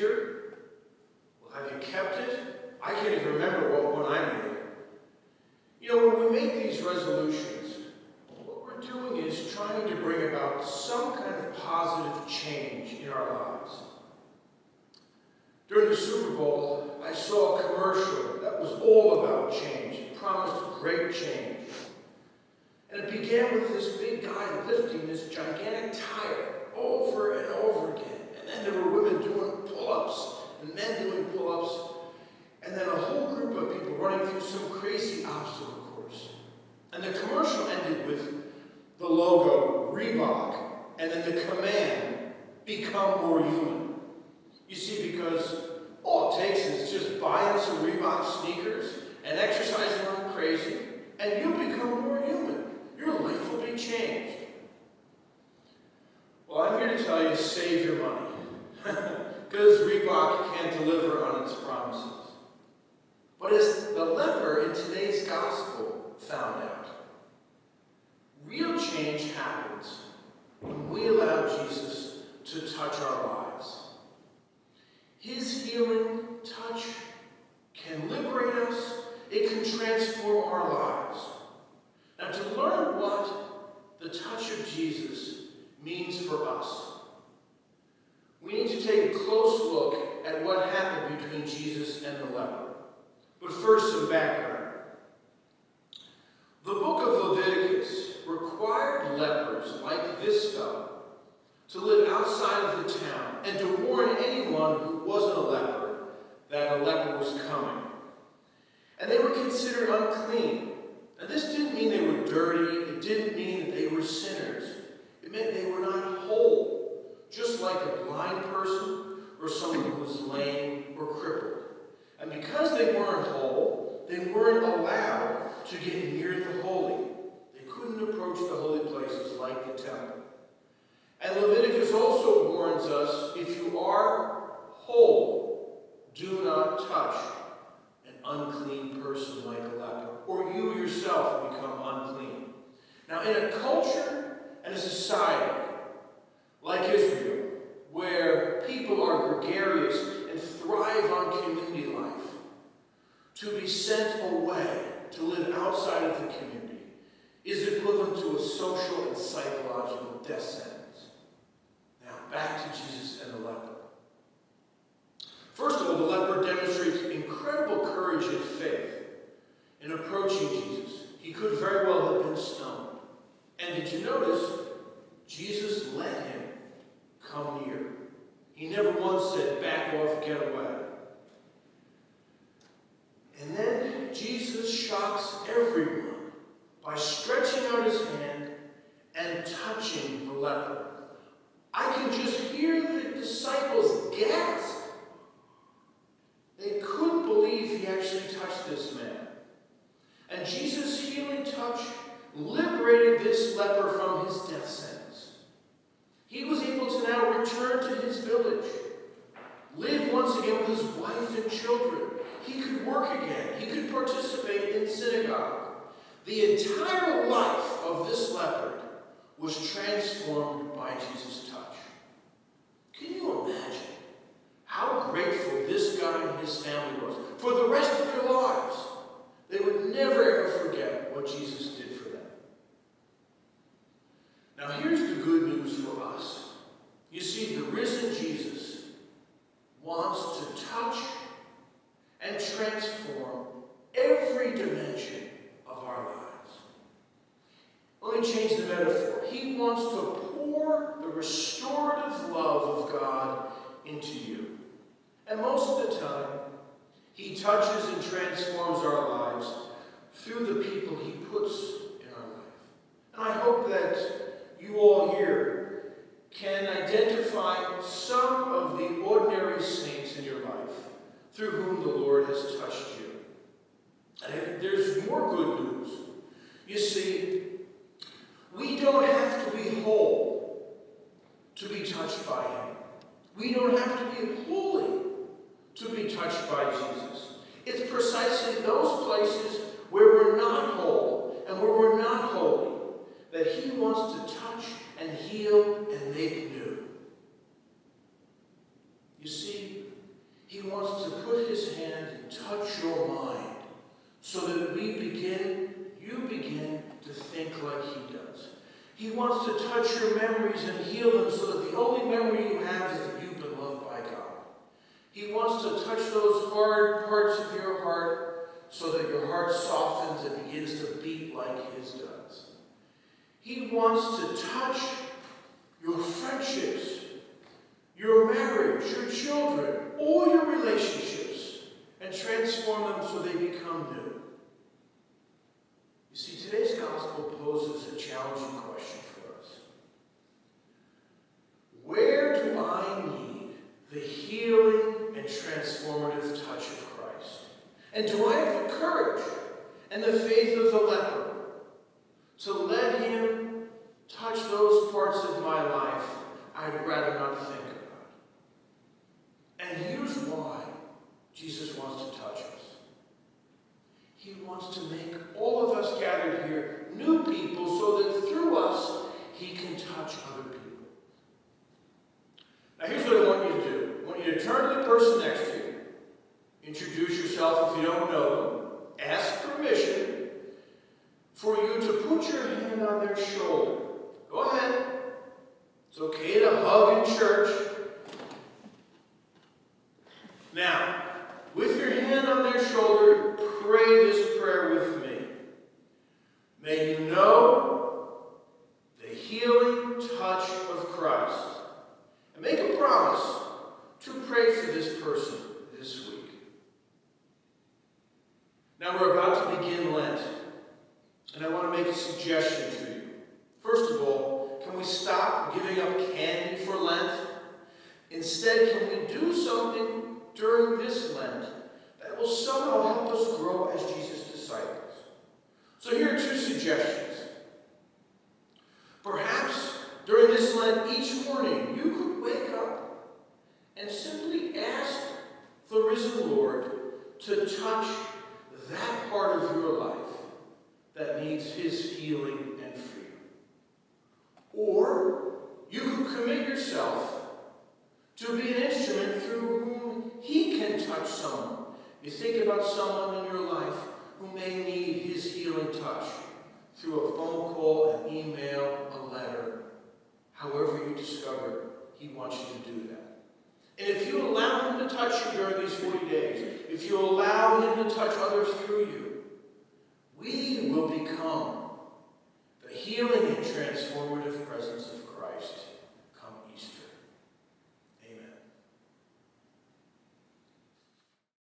year? Well, have you kept it? I can't even remember what one I made. You know, when we make these resolutions, what we're doing is trying to bring about some kind of positive change in our lives. During the Super Bowl, I saw a commercial that was all about change. It promised great change. And it began with this big guy lifting this gigantic tire over and over again. And then there were women doing pull-ups and men doing pull-ups. And then a whole group of people running through some crazy obstacle course. And the commercial ended with the logo, Reebok, and then the command, become more human. You see, because all it takes is just buying some Reebok sneakers and exercising like crazy, and you become more human. Your life will be changed. Well, I'm here to tell you, save your money. Because Reebok can't deliver on its promises. But as the leper in today's gospel found out, real change happens when we allow Jesus to touch our lives. His healing touch can liberate us. It can transform our lives. Now, to learn what the touch of Jesus means for us, we need to take a close look at what happened between Jesus and the leper. But first, some background. The book of Leviticus required lepers like this fellow to live outside of the town and to warn anyone who wasn't a leper that a leper was coming. And they were considered unclean. And this didn't mean they were dirty. It didn't mean that they were sinners. It meant they were not whole, just like a blind person or someone who was lame or crippled. And because they weren't whole, they weren't allowed to get near the holy. They couldn't approach the holy places like the temple. And Leviticus also warns us, if you are whole, do not touch an unclean person like a leper, or you yourself become unclean. Now, in a culture and a society like Israel, where people are gregarious and thrive on community life, to be sent away to live outside of the community is equivalent to a social and psychological death sentence. Now, back to Jesus and the leper. First of all, the leper demonstrates incredible courage and faith in approaching Jesus. He could very well have been stoned. And did you notice, Jesus let him come near. He never once said, back off, get away. And then Jesus shocks everyone by stretching out his hand and touching the leper. I can just hear the disciples gasp. They couldn't believe he actually touched this man. And Jesus' healing touch liberated this leper from his death sentence. He was able to now return to his village, live once again with his wife and children. He could work again. He could participate in synagogue. The entire life of this leper was transformed by Jesus' touch. Can you imagine how grateful this guy and his family was for the rest of their lives? They would never ever forget what Jesus did for them. Now here's the good news for us. You see, the risen Jesus wants to touch and transform every dimension of our lives. Let me change the metaphor. He wants to pour the restorative love of God into you. And most of the time, he touches and transforms our lives through the people he puts in our life. And I hope that you all here can identify some of the ordinary saints in your life through whom the Lord has touched you. And there's more good news. You see, we don't have to be whole to be touched by him. We don't have to be holy to be touched by Jesus. It's precisely those places where we're not whole and where we're not holy that he wants to touch and heal and make new. You see, touch your mind so that you begin to think like he does. He wants to touch your memories and heal them so that the only memory you have is that you've been loved by God. He wants to touch those hard parts of your heart so that your heart softens and begins to beat like his does. He wants to touch your friendships, your marriage, your children, all your relationships, and transform them so they become new. You see, today's gospel poses a challenging question for us. Where do I need the healing and transformative touch of Christ? And do I have the courage and the faith of the leper to let him touch those parts of my life I'd rather not think about? And here's why Jesus wants to touch us. He wants to make all of us gathered here new people so that through us he can touch other people. Now here's what I want you to do. I want you to turn to the person next to you. Introduce yourself if you don't know them. Ask permission for you to put your hand on their shoulder. Go ahead. It's okay to hug in church. Now, with your hand on their shoulder, pray this prayer with me. May you know the healing touch of Christ. And make a promise to pray for this person this week. Now we're about to begin Lent, and I want to make a suggestion to you. First of all, can we stop giving up candy for Lent? Instead, can we do something during this Lent that will somehow help us grow as Jesus' disciples? So here are two suggestions. Perhaps during this Lent, each morning, you could wake up and simply ask the risen Lord to touch that part of your life that needs his healing and freedom. Or you could commit yourself to be an instrument through whom he can touch someone. You think about someone in your life who may need his healing touch through a phone call, an email, a letter. However you discover he wants you to do that. And if you allow him to touch you during these 40 days, if you allow him to touch others through you, we will become the healing and transformative presence